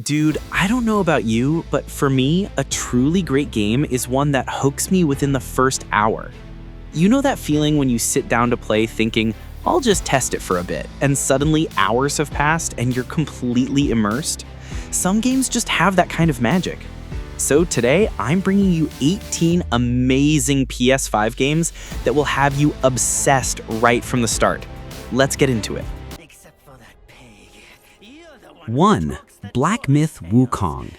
Dude, I don't know about you, but for me, a truly great game is one that hooks me within the first hour. You know that feeling when you sit down to play thinking, I'll just test it for a bit, and suddenly hours have passed and you're completely immersed? Some games just have that kind of magic. So today, I'm bringing you 18 amazing PS5 games that will have you obsessed right from the start. Let's get into it. 1. Black Myth: Wukong.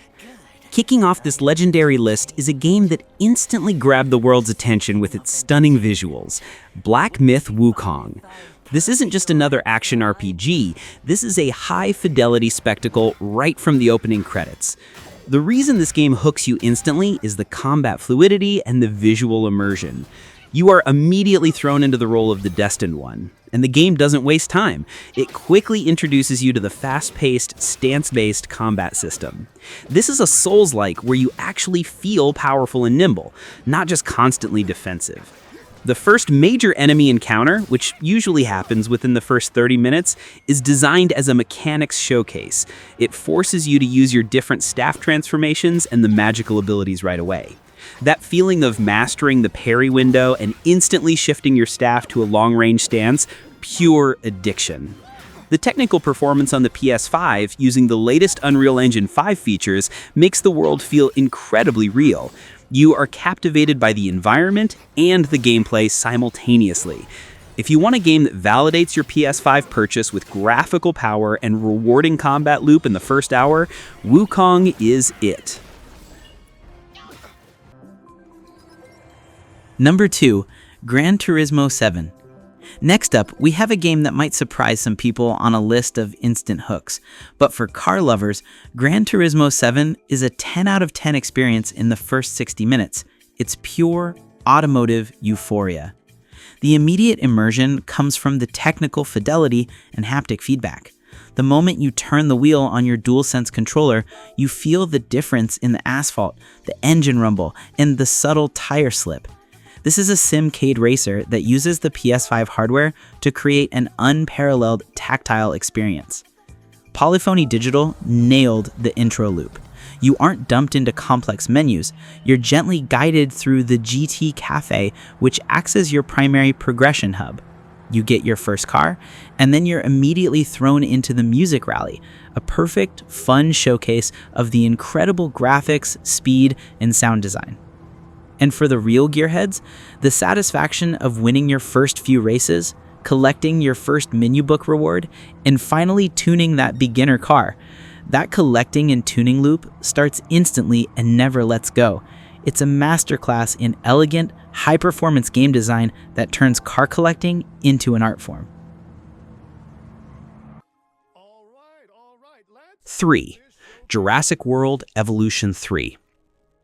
Kicking off this legendary list is a game that instantly grabbed the world's attention with its stunning visuals, Black Myth: Wukong. This isn't just another action RPG, this is a high-fidelity spectacle right from the opening credits. The reason this game hooks you instantly is the combat fluidity and the visual immersion. You are immediately thrown into the role of the Destined One, and the game doesn't waste time. It quickly introduces you to the fast-paced, stance-based combat system. This is a Souls-like where you actually feel powerful and nimble, not just constantly defensive. The first major enemy encounter, which usually happens within the first 30 minutes, is designed as a mechanics showcase. It forces you to use your different staff transformations and the magical abilities right away. That feeling of mastering the parry window and instantly shifting your staff to a long-range stance, pure addiction. The technical performance on the PS5 using the latest Unreal Engine 5 features makes the world feel incredibly real. You are captivated by the environment and the gameplay simultaneously. If you want a game that validates your PS5 purchase with graphical power and rewarding combat loop in the first hour, Wukong is it. Number 2, Gran Turismo 7. Next up, we have a game that might surprise some people on a list of instant hooks. But for car lovers, Gran Turismo 7 is a 10 out of 10 experience in the first 60 minutes. It's pure automotive euphoria. The immediate immersion comes from the technical fidelity and haptic feedback. The moment you turn the wheel on your DualSense controller, you feel the difference in the asphalt, the engine rumble, and the subtle tire slip. This is a simcade racer that uses the PS5 hardware to create an unparalleled tactile experience. Polyphony Digital nailed the intro loop. You aren't dumped into complex menus, you're gently guided through the GT Cafe, which acts as your primary progression hub. You get your first car, and then you're immediately thrown into the Music Rally, a perfect, fun showcase of the incredible graphics, speed, and sound design. And for the real gearheads, the satisfaction of winning your first few races, collecting your first menu book reward, and finally tuning that beginner car. That collecting and tuning loop starts instantly and never lets go. It's a masterclass in elegant, high-performance game design that turns car collecting into an art form. 3. Jurassic World Evolution 3.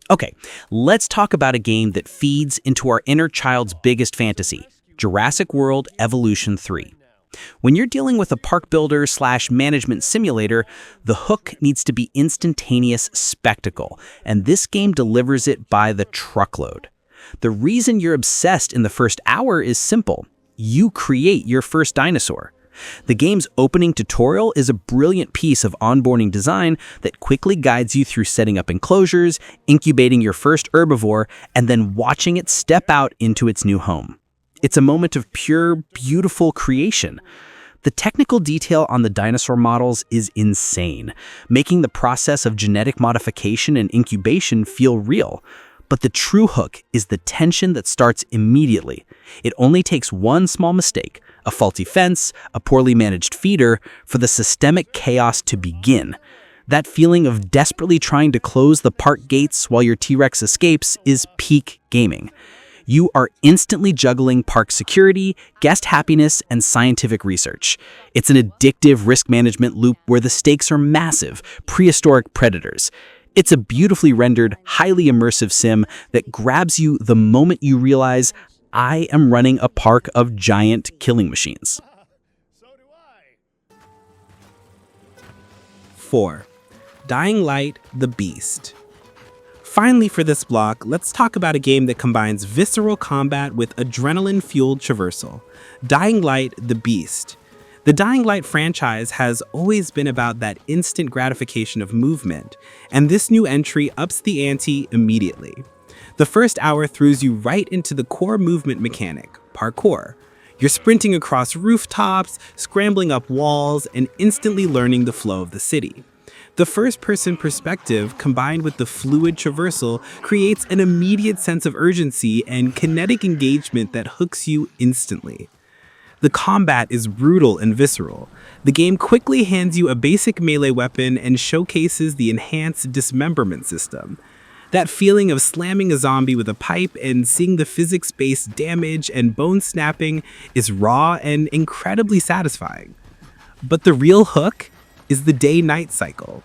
Okay, let's talk about a game that feeds into our inner child's biggest fantasy, Jurassic World Evolution 3. When you're dealing with a park builder / management simulator, the hook needs to be instantaneous spectacle, and this game delivers it by the truckload. The reason you're obsessed in the first hour is simple. You create your first dinosaur. The game's opening tutorial is a brilliant piece of onboarding design that quickly guides you through setting up enclosures, incubating your first herbivore, and then watching it step out into its new home. It's a moment of pure, beautiful creation. The technical detail on the dinosaur models is insane, making the process of genetic modification and incubation feel real. But the true hook is the tension that starts immediately. It only takes one small mistake, a faulty fence, a poorly managed feeder, for the systemic chaos to begin. That feeling of desperately trying to close the park gates while your T-Rex escapes is peak gaming. You are instantly juggling park security, guest happiness, and scientific research. It's an addictive risk management loop where the stakes are massive, prehistoric predators. It's a beautifully rendered, highly immersive sim that grabs you the moment you realize, I am running a park of giant killing machines. 4. Dying Light: The Beast. Finally, for this block, let's talk about a game that combines visceral combat with adrenaline-fueled traversal. Dying Light: The Beast. The Dying Light franchise has always been about that instant gratification of movement, and this new entry ups the ante immediately. The first hour throws you right into the core movement mechanic, parkour. You're sprinting across rooftops, scrambling up walls, and instantly learning the flow of the city. The first-person perspective, combined with the fluid traversal, creates an immediate sense of urgency and kinetic engagement that hooks you instantly. The combat is brutal and visceral. The game quickly hands you a basic melee weapon and showcases the enhanced dismemberment system. That feeling of slamming a zombie with a pipe and seeing the physics-based damage and bone snapping is raw and incredibly satisfying. But the real hook is the day-night cycle.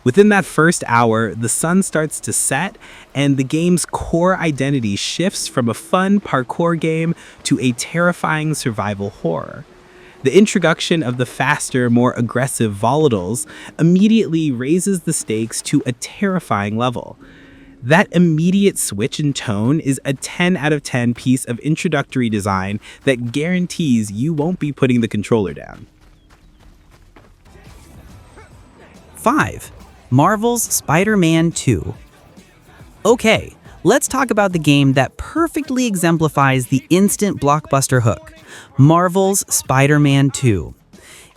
Within that first hour, the sun starts to set, and the game's core identity shifts from a fun parkour game to a terrifying survival horror. The introduction of the faster, more aggressive volatiles immediately raises the stakes to a terrifying level. That immediate switch in tone is a 10 out of 10 piece of introductory design that guarantees you won't be putting the controller down. 5. Marvel's Spider-Man 2. Okay, let's talk about the game that perfectly exemplifies the instant blockbuster hook, Marvel's Spider-Man 2.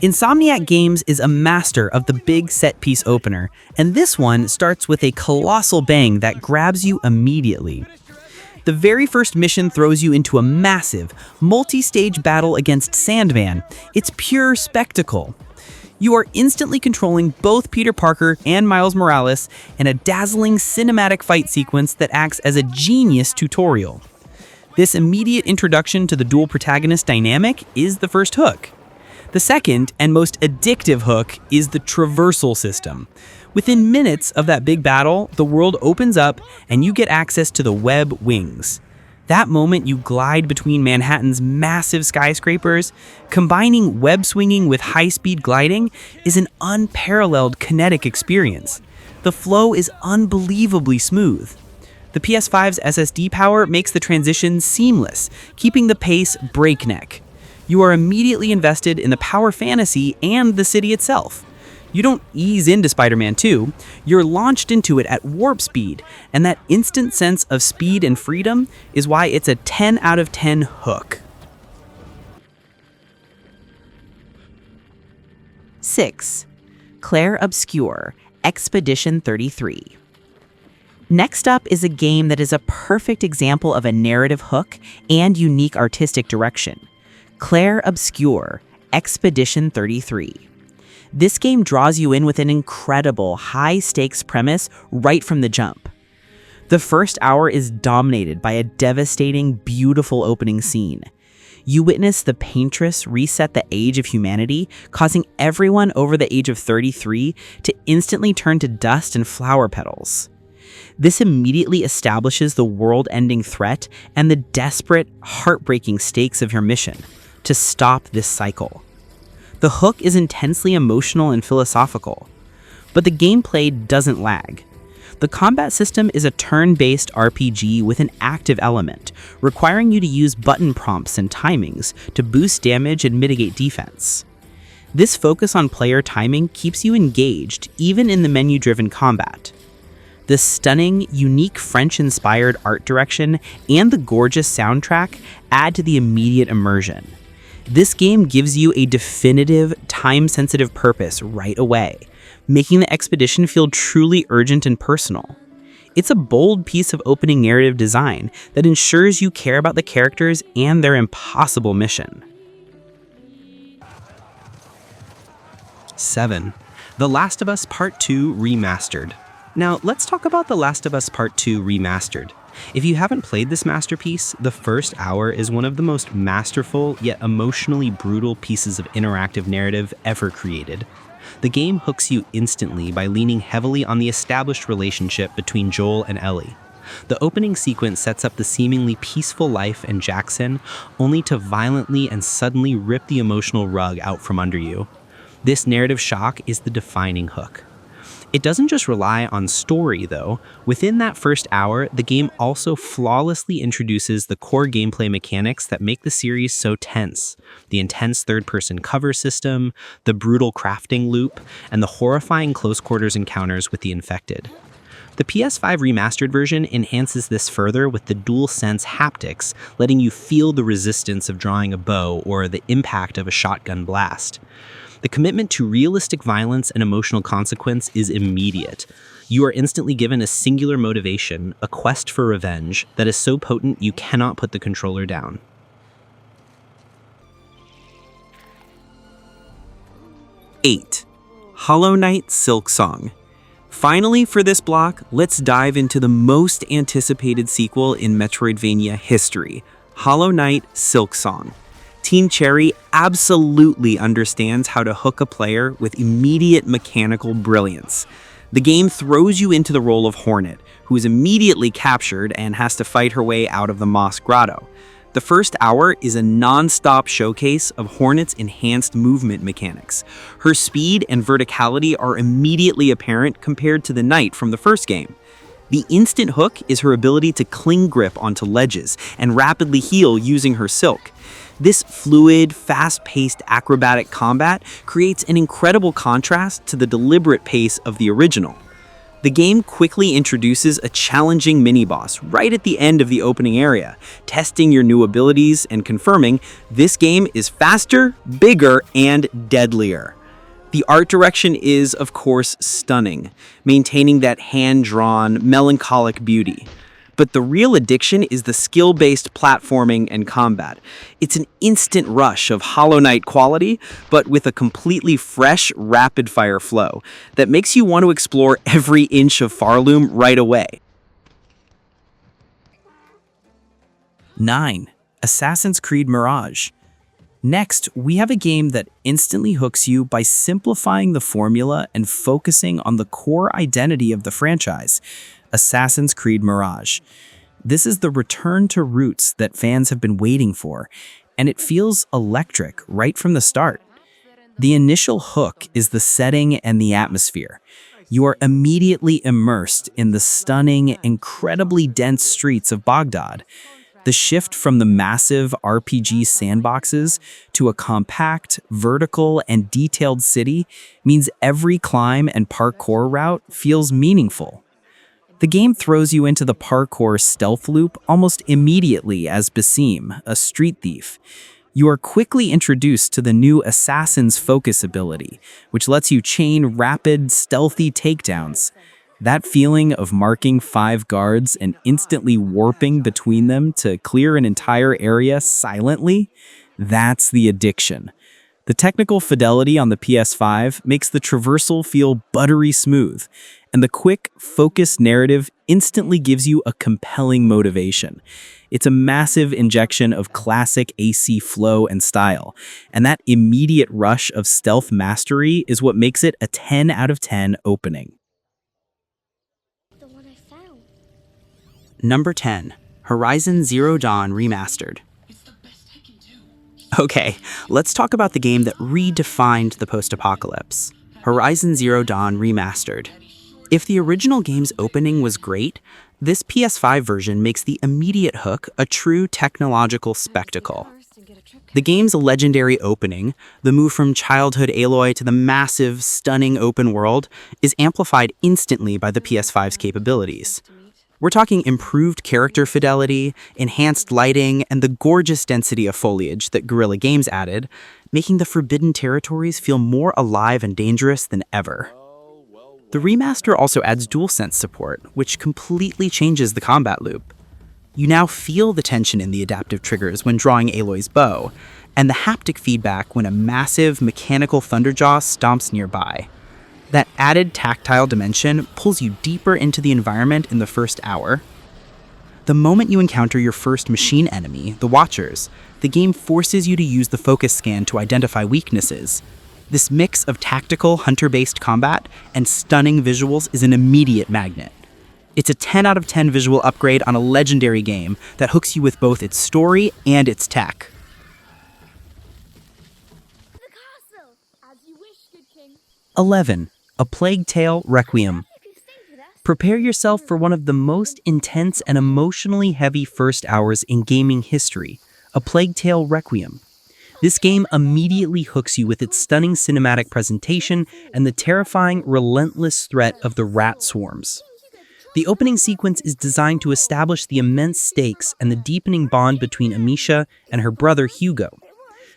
Insomniac Games is a master of the big set-piece opener, and this one starts with a colossal bang that grabs you immediately. The very first mission throws you into a massive, multi-stage battle against Sandman. It's pure spectacle. You are instantly controlling both Peter Parker and Miles Morales in a dazzling cinematic fight sequence that acts as a genius tutorial. This immediate introduction to the dual protagonist dynamic is the first hook. The second and most addictive hook is the traversal system. Within minutes of that big battle, the world opens up and you get access to the web wings. That moment you glide between Manhattan's massive skyscrapers, combining web swinging with high-speed gliding, is an unparalleled kinetic experience. The flow is unbelievably smooth. The PS5's SSD power makes the transition seamless, keeping the pace breakneck. You are immediately invested in the power fantasy and the city itself. You don't ease into Spider-Man 2, you're launched into it at warp speed, and that instant sense of speed and freedom is why it's a 10 out of 10 hook. 6. Clair Obscur, Expedition 33. Next up is a game that is a perfect example of a narrative hook and unique artistic direction. Clair Obscur, Expedition 33. This game draws you in with an incredible, high-stakes premise right from the jump. The first hour is dominated by a devastating, beautiful opening scene. You witness the Paintress reset the age of humanity, causing everyone over the age of 33 to instantly turn to dust and flower petals. This immediately establishes the world-ending threat and the desperate, heartbreaking stakes of your mission to stop this cycle. The hook is intensely emotional and philosophical, but the gameplay doesn't lag. The combat system is a turn-based RPG with an active element, requiring you to use button prompts and timings to boost damage and mitigate defense. This focus on player timing keeps you engaged even in the menu-driven combat. The stunning, unique French-inspired art direction and the gorgeous soundtrack add to the immediate immersion. This game gives you a definitive, time-sensitive purpose right away, making the expedition feel truly urgent and personal. It's a bold piece of opening narrative design that ensures you care about the characters and their impossible mission. 7. The Last of Us Part 2 Remastered. Now, let's talk about The Last of Us Part 2 Remastered. If you haven't played this masterpiece, the first hour is one of the most masterful yet emotionally brutal pieces of interactive narrative ever created. The game hooks you instantly by leaning heavily on the established relationship between Joel and Ellie. The opening sequence sets up the seemingly peaceful life in Jackson, only to violently and suddenly rip the emotional rug out from under you. This narrative shock is the defining hook. It doesn't just rely on story, though. Within that first hour, the game also flawlessly introduces the core gameplay mechanics that make the series so tense. The intense third-person cover system, the brutal crafting loop, and the horrifying close-quarters encounters with the infected. The PS5 Remastered version enhances this further with the DualSense haptics, letting you feel the resistance of drawing a bow or the impact of a shotgun blast. The commitment to realistic violence and emotional consequence is immediate. You are instantly given a singular motivation, a quest for revenge, that is so potent you cannot put the controller down. Eight, Hollow Knight Silksong. Finally, for this block, let's dive into the most anticipated sequel in Metroidvania history, Hollow Knight Silksong. Team Cherry absolutely understands how to hook a player with immediate mechanical brilliance. The game throws you into the role of Hornet, who is immediately captured and has to fight her way out of the Moss Grotto. The first hour is a non-stop showcase of Hornet's enhanced movement mechanics. Her speed and verticality are immediately apparent compared to the Knight from the first game. The instant hook is her ability to cling grip onto ledges and rapidly heal using her silk. This fluid, fast-paced acrobatic combat creates an incredible contrast to the deliberate pace of the original. The game quickly introduces a challenging mini-boss right at the end of the opening area, testing your new abilities and confirming this game is faster, bigger, and deadlier. The art direction is, of course, stunning, maintaining that hand-drawn, melancholic beauty. But the real addiction is the skill-based platforming and combat. It's an instant rush of Hollow Knight quality, but with a completely fresh, rapid-fire flow that makes you want to explore every inch of Farloom right away. 9. Assassin's Creed Mirage. Next, we have a game that instantly hooks you by simplifying the formula and focusing on the core identity of the franchise, Assassin's Creed Mirage. This is the return to roots that fans have been waiting for, and it feels electric right from the start. The initial hook is the setting and the atmosphere. You are immediately immersed in the stunning, incredibly dense streets of Baghdad. The shift from the massive RPG sandboxes to a compact, vertical, and detailed city means every climb and parkour route feels meaningful. The game throws you into the parkour stealth loop almost immediately as Basim, a street thief. You are quickly introduced to the new Assassin's Focus ability, which lets you chain rapid, stealthy takedowns. That feeling of marking 5 guards and instantly warping between them to clear an entire area silently, that's the addiction. The technical fidelity on the PS5 makes the traversal feel buttery smooth, and the quick, focused narrative instantly gives you a compelling motivation. It's a massive injection of classic AC flow and style, and that immediate rush of stealth mastery is what makes it a 10 out of 10 opening. Number 10, Horizon Zero Dawn Remastered. Okay, let's talk about the game that redefined the post-apocalypse, Horizon Zero Dawn Remastered. If the original game's opening was great, this PS5 version makes the immediate hook a true technological spectacle. The game's legendary opening, the move from childhood Aloy to the massive, stunning open world, is amplified instantly by the PS5's capabilities. We're talking improved character fidelity, enhanced lighting, and the gorgeous density of foliage that Guerrilla Games added, making the Forbidden Territories feel more alive and dangerous than ever. The remaster also adds DualSense support, which completely changes the combat loop. You now feel the tension in the adaptive triggers when drawing Aloy's bow, and the haptic feedback when a massive mechanical Thunderjaw stomps nearby. That added tactile dimension pulls you deeper into the environment in the first hour. The moment you encounter your first machine enemy, the Watchers, the game forces you to use the focus scan to identify weaknesses. This mix of tactical, hunter-based combat and stunning visuals is an immediate magnet. It's a 10 out of 10 visual upgrade on a legendary game that hooks you with both its story and its tech. 11. A Plague Tale: Requiem. Prepare yourself for one of the most intense and emotionally heavy first hours in gaming history, A Plague Tale: Requiem. This game immediately hooks you with its stunning cinematic presentation and the terrifying, relentless threat of the rat swarms. The opening sequence is designed to establish the immense stakes and the deepening bond between Amisha and her brother Hugo.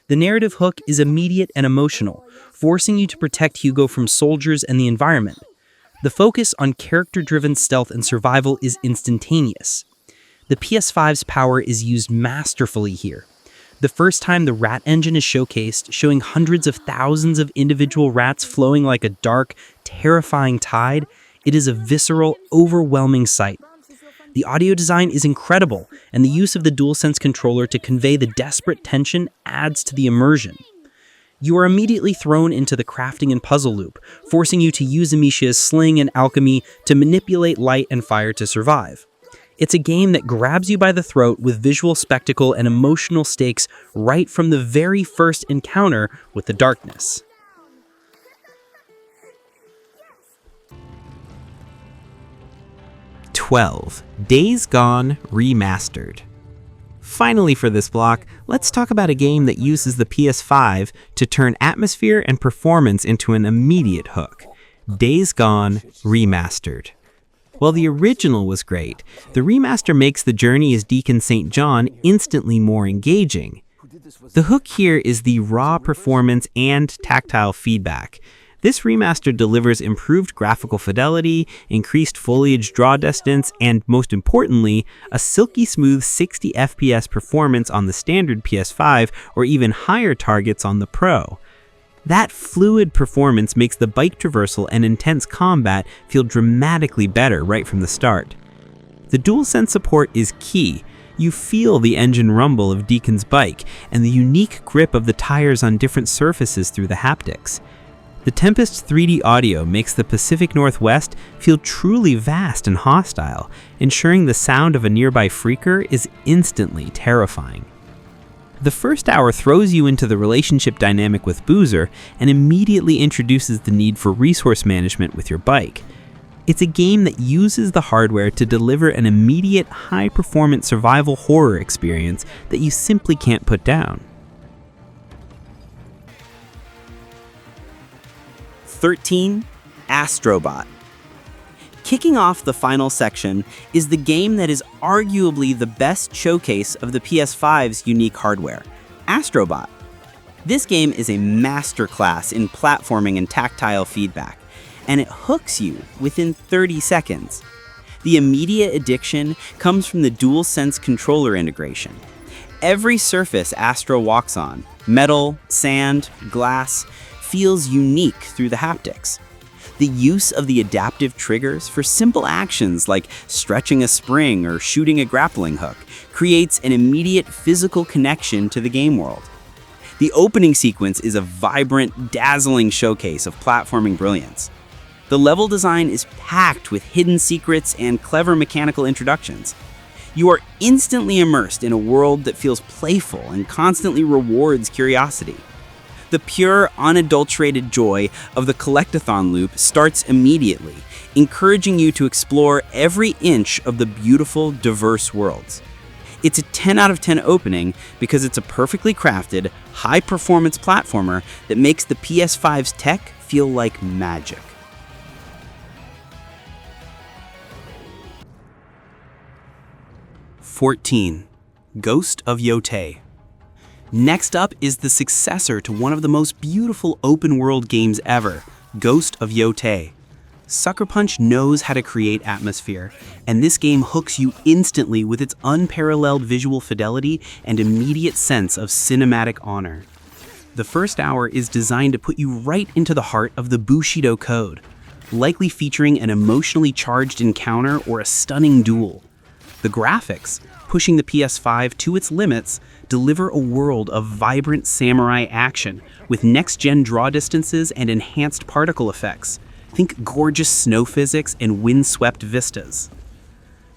The narrative hook is immediate and emotional, forcing you to protect Hugo from soldiers and the environment. The focus on character-driven stealth and survival is instantaneous. The PS5's power is used masterfully here. The first time the rat engine is showcased, showing hundreds of thousands of individual rats flowing like a dark, terrifying tide, it is a visceral, overwhelming sight. The audio design is incredible, and the use of the DualSense controller to convey the desperate tension adds to the immersion. You are immediately thrown into the crafting and puzzle loop, forcing you to use Amisha's sling and alchemy to manipulate light and fire to survive. It's a game that grabs you by the throat with visual spectacle and emotional stakes right from the very first encounter with the darkness. Days Gone Remastered. Finally for this block, let's talk about a game that uses the PS5 to turn atmosphere and performance into an immediate hook. Days Gone Remastered. While the original was great, the remaster makes the journey as Deacon St. John instantly more engaging. The hook here is the raw performance and tactile feedback. This remaster delivers improved graphical fidelity, increased foliage draw distance, and most importantly, a silky smooth 60 FPS performance on the standard PS5 or even higher targets on the Pro. That fluid performance makes the bike traversal and intense combat feel dramatically better right from the start. The DualSense support is key. You feel the engine rumble of Deacon's bike and the unique grip of the tires on different surfaces through the haptics. The Tempest 3D audio makes the Pacific Northwest feel truly vast and hostile, ensuring the sound of a nearby freaker is instantly terrifying. The first hour throws you into the relationship dynamic with Boozer and immediately introduces the need for resource management with your bike. It's a game that uses the hardware to deliver an immediate, high-performance survival horror experience that you simply can't put down. 13. Astro Bot. Kicking off the final section is the game that is arguably the best showcase of the PS5's unique hardware, Astro Bot. This game is a masterclass in platforming and tactile feedback, and it hooks you within 30 seconds. The immediate addiction comes from the DualSense controller integration. Every surface Astro walks on, metal, sand, glass, feels unique through the haptics. The use of the adaptive triggers for simple actions like stretching a spring or shooting a grappling hook creates an immediate physical connection to the game world. The opening sequence is a vibrant, dazzling showcase of platforming brilliance. The level design is packed with hidden secrets and clever mechanical introductions. You are instantly immersed in a world that feels playful and constantly rewards curiosity. The pure, unadulterated joy of the collectathon loop starts immediately, encouraging you to explore every inch of the beautiful, diverse worlds. It's a 10 out of 10 opening because it's a perfectly crafted, high-performance platformer that makes the PS5's tech feel like magic. Ghost of Yōtei. Next up is the successor to one of the most beautiful open-world games ever, Ghost of Yōtei. Sucker Punch knows how to create atmosphere, and this game hooks you instantly with its unparalleled visual fidelity and immediate sense of cinematic honor. The first hour is designed to put you right into the heart of the Bushido Code, likely featuring an emotionally charged encounter or a stunning duel. The graphics, pushing the PS5 to its limits, deliver a world of vibrant samurai action with next-gen draw distances and enhanced particle effects. Think gorgeous snow physics and wind-swept vistas.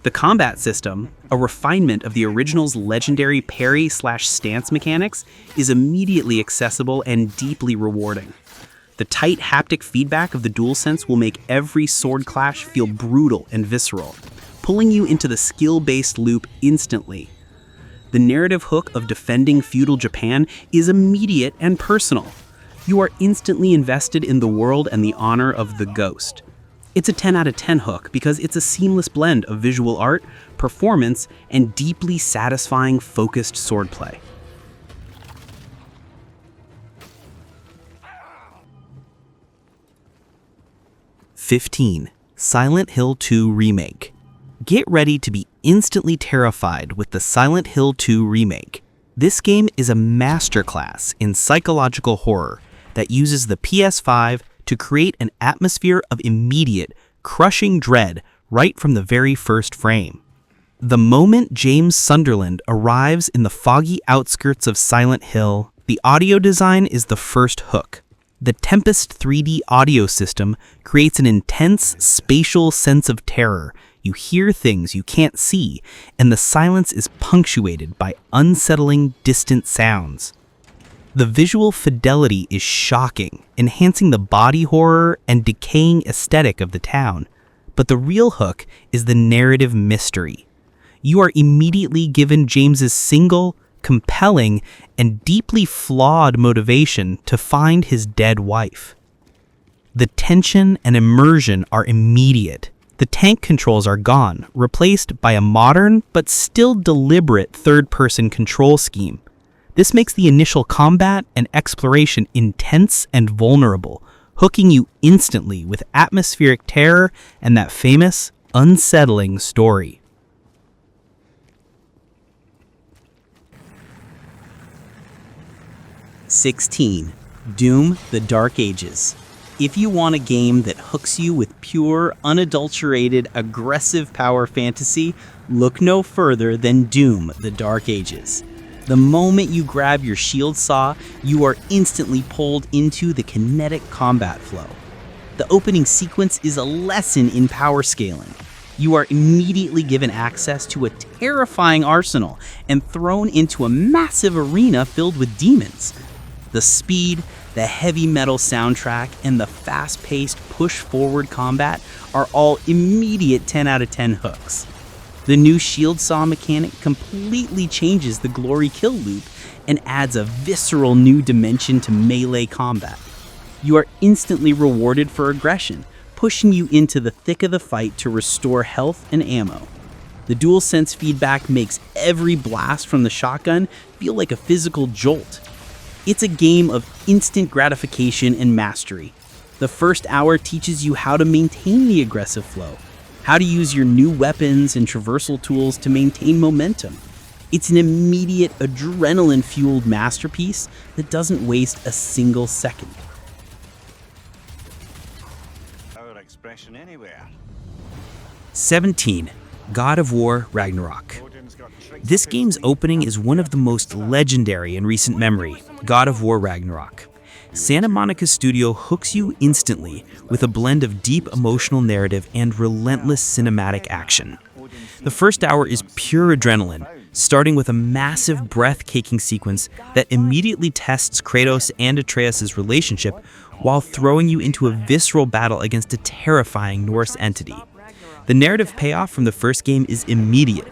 The combat system, a refinement of the original's legendary parry/stance mechanics, is immediately accessible and deeply rewarding. The tight haptic feedback of the DualSense will make every sword clash feel brutal and visceral, pulling you into the skill-based loop instantly. The narrative hook of defending feudal Japan is immediate and personal. You are instantly invested in the world and the honor of the ghost. It's a 10 out of 10 hook because it's a seamless blend of visual art, performance, and deeply satisfying focused swordplay. (15) Silent Hill 2 Remake. Get ready to be instantly terrified with the Silent Hill 2 Remake. This game is a masterclass in psychological horror that uses the PS5 to create an atmosphere of immediate, crushing dread right from the very first frame. The moment James Sunderland arrives in the foggy outskirts of Silent Hill, the audio design is the first hook. The Tempest 3D audio system creates an intense, spatial sense of terror. You hear things you can't see, and the silence is punctuated by unsettling, distant sounds. The visual fidelity is shocking, enhancing the body horror and decaying aesthetic of the town. But the real hook is the narrative mystery. You are immediately given James's single, compelling, and deeply flawed motivation to find his dead wife. The tension and immersion are immediate. The tank controls are gone, replaced by a modern but still deliberate third-person control scheme. This makes the initial combat and exploration intense and vulnerable, hooking you instantly with atmospheric terror and that famous, unsettling story. (16) Doom: The Dark Ages. If you want a game that hooks you with pure, unadulterated, aggressive power fantasy, look no further than Doom: The Dark Ages. The moment you grab your shield saw, you are instantly pulled into the kinetic combat flow. The opening sequence is a lesson in power scaling. You are immediately given access to a terrifying arsenal and thrown into a massive arena filled with demons. The speed, the heavy metal soundtrack, and the fast-paced push-forward combat are all immediate 10 out of 10 hooks. The new shield saw mechanic completely changes the glory kill loop and adds a visceral new dimension to melee combat. You are instantly rewarded for aggression, pushing you into the thick of the fight to restore health and ammo. The DualSense feedback makes every blast from the shotgun feel like a physical jolt. It's a game of instant gratification and mastery. The first hour teaches you how to maintain the aggressive flow, how to use your new weapons and traversal tools to maintain momentum. It's an immediate, adrenaline-fueled masterpiece that doesn't waste a single second. Our expression anywhere. 17. God of War Ragnarök. This game's opening is one of the most legendary in recent memory, God of War Ragnarök. Santa Monica Studio hooks you instantly with a blend of deep emotional narrative and relentless cinematic action. The first hour is pure adrenaline, starting with a massive breathtaking sequence that immediately tests Kratos and Atreus' relationship while throwing you into a visceral battle against a terrifying Norse entity. The narrative payoff from the first game is immediate.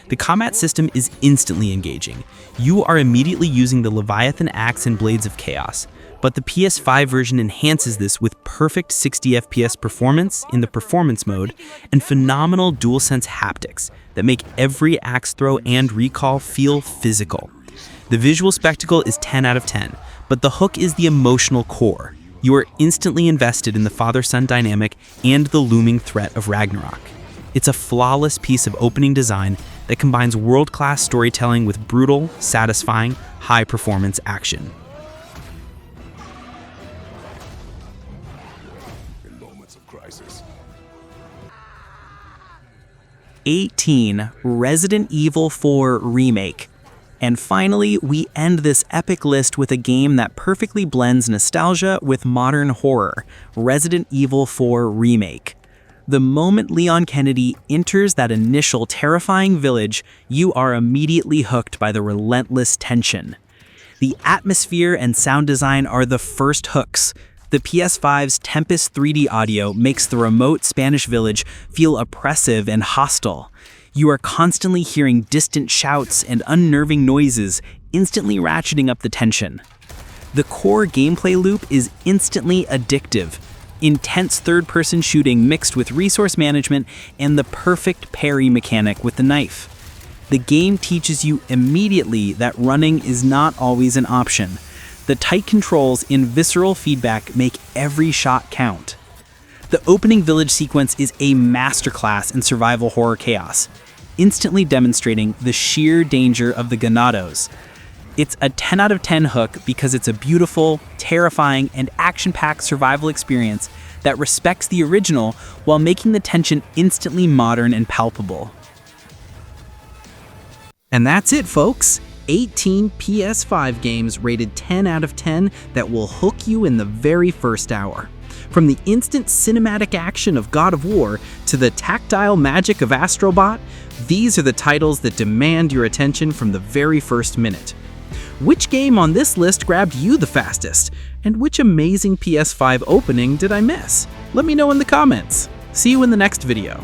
The combat system is instantly engaging. You are immediately using the Leviathan axe and Blades of Chaos, but the PS5 version enhances this with perfect 60 FPS performance in the performance mode and phenomenal DualSense haptics that make every axe throw and recall feel physical. The visual spectacle is 10 out of 10, but the hook is the emotional core. You are instantly invested in the father-son dynamic and the looming threat of Ragnarok. It's a flawless piece of opening design that combines world-class storytelling with brutal, satisfying, high-performance action. In moments of crisis. 18. Resident Evil 4 Remake. And finally, we end this epic list with a game that perfectly blends nostalgia with modern horror, Resident Evil 4 Remake. The moment Leon Kennedy enters that initial terrifying village, you are immediately hooked by the relentless tension. The atmosphere and sound design are the first hooks. The PS5's Tempest 3D audio makes the remote Spanish village feel oppressive and hostile. You are constantly hearing distant shouts and unnerving noises, instantly ratcheting up the tension. The core gameplay loop is instantly addictive. Intense third-person shooting mixed with resource management and the perfect parry mechanic with the knife. The game teaches you immediately that running is not always an option. The tight controls and visceral feedback make every shot count. The opening village sequence is a masterclass in survival horror chaos, instantly demonstrating the sheer danger of the ganados. It's a 10 out of 10 hook because it's a beautiful, terrifying, and action-packed survival experience that respects the original while making the tension instantly modern and palpable. And that's it, folks. 18 PS5 games rated 10 out of 10 that will hook you in the very first hour. From the instant cinematic action of God of War to the tactile magic of Astro Bot, these are the titles that demand your attention from the very first minute. Which game on this list grabbed you the fastest? And which amazing PS5 opening did I miss? Let me know in the comments. See you in the next video.